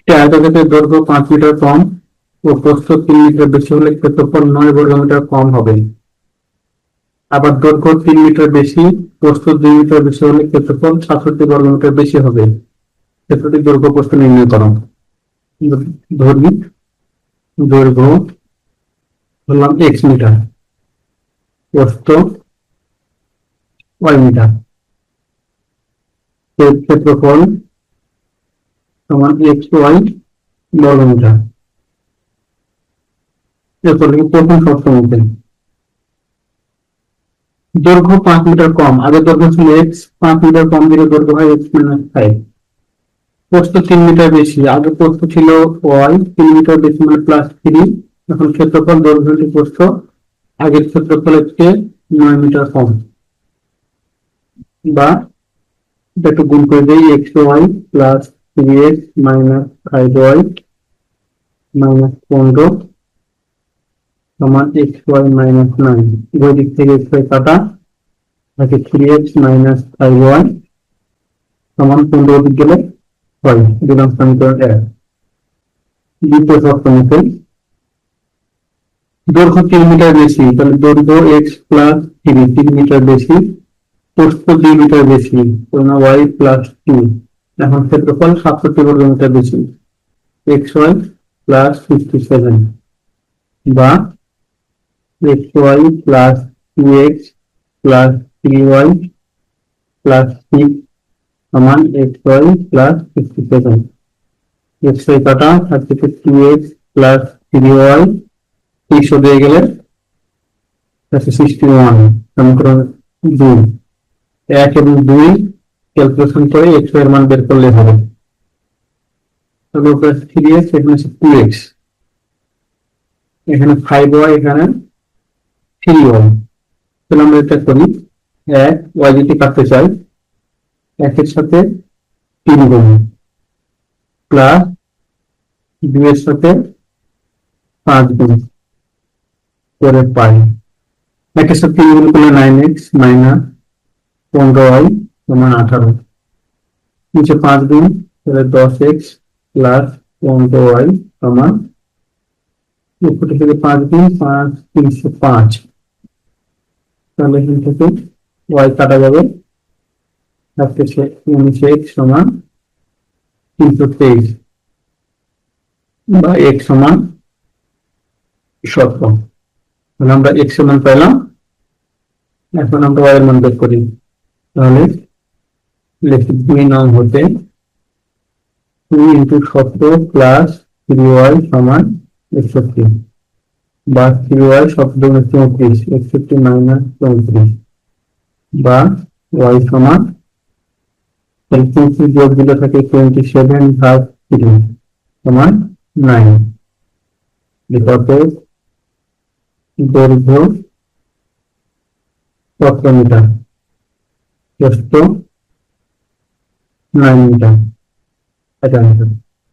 একটি আয়তক্ষেত্রের দৈর্ঘ্য 5 মিটার কম ও প্রস্থ 3 মিটার বেশি হলে ক্ষেত্রফল 9 বর্গমিটার কম হবে। আবার দৈর্ঘ্য 3 মিটার বেশি, প্রস্থ 2 মিটার বেশি হলে ক্ষেত্রফল 67 বর্গমিটার বেশি হবে। ক্ষেত্রটির দৈর্ঘ্য প্রস্থ নির্ণয় করো। ধরি দৈর্ঘ্য বললাম x মিটার, প্রস্থ y মিটার, ক্ষেত্রফল সমান xy বর্গমিটার। এরপর প্রথম শর্ত মতে দৈর্ঘ্য 5 মিটার কম, আগের দৈর্ঘ্য ছিল এক্স, 5 মিটার কম দিলে দৈর্ঘ্য হয় x-5। প্রস্থ 3 মিটার বেশি, আগে প্রস্থ ছিল ওয়াই, 3 মিটার বেশি মানে +3। এখন ক্ষেত্রফল দৈর্ঘ্য প্রস্থ আগের ক্ষেত্রফলের চেয়ে 9 মিটার কম, বা এটা একটু গুণ করে দেই, xy plus 3x minus 5y minus 15 সমান xy মাইনাস 9। দুই দিক থেকে xy কাটা থাকে 3x মাইনাস 5y সমান 15 দিক গেলে হয়। দিলাম সমীকরণ 1। দ্বিতীয় শর্ত মতে দৈর্ঘ্য 3 মিটার বেশি, তাহলে দৈর্ঘ্য x প্লাস 3 মিটার বেশি, প্রস্থ 2 মিটার বেশি, y প্লাস 2। এখন ক্ষেত্রফল 67 বর্গমিটার বেশি, xy প্লাস 57, বা xy plus 2x plus 3y plus 6 সমান xy প্লাস 57। xy কাটা থাকছে 2x প্লাস 3y, 300 দিয়ে গেলে 61। সমীকরণ 2, 1 এবং 2 ক্যালকুলেশন করে xy এর মান বের করলে হবে। তবে 3x এখানে 2x, এখানে 5y, এখানে 3y। তাহলে আমরা এটা করি, 1 y যদি কাটতে চাই, 1 এর সাথে 3 গুণ প্লাস 2 এর সাথে 5 গুণ করে পাই। 1 এর সাথে 3 গুণ করলে 9x মাইনাস 15y সমান 18। নিচে 5 গুণ তাহলে 10x প্লাস 15y সমান, উপর থেকে 5 গুণ 5 305। তাহলে এখান থেকে y কাটা যাবে, থাকতেছে 19x সমান 323, বা x সমান 17। তাহলে আমরা x এর মান পেলাম। এখন আমরা y এর মান বের করি। তাহলে লিখি 2 নং হতে 2 ইন্টু 17 প্লাস 3y সমান 61, বা 3y 17 34, 61 মাইনাস 34, বা y সমান 34 যোগ দিলে থাকে 27 ভাগ 3 সমান 9। অতএব দৈর্ঘ্য 17 মিটার, প্রস্থ 9 মিটার।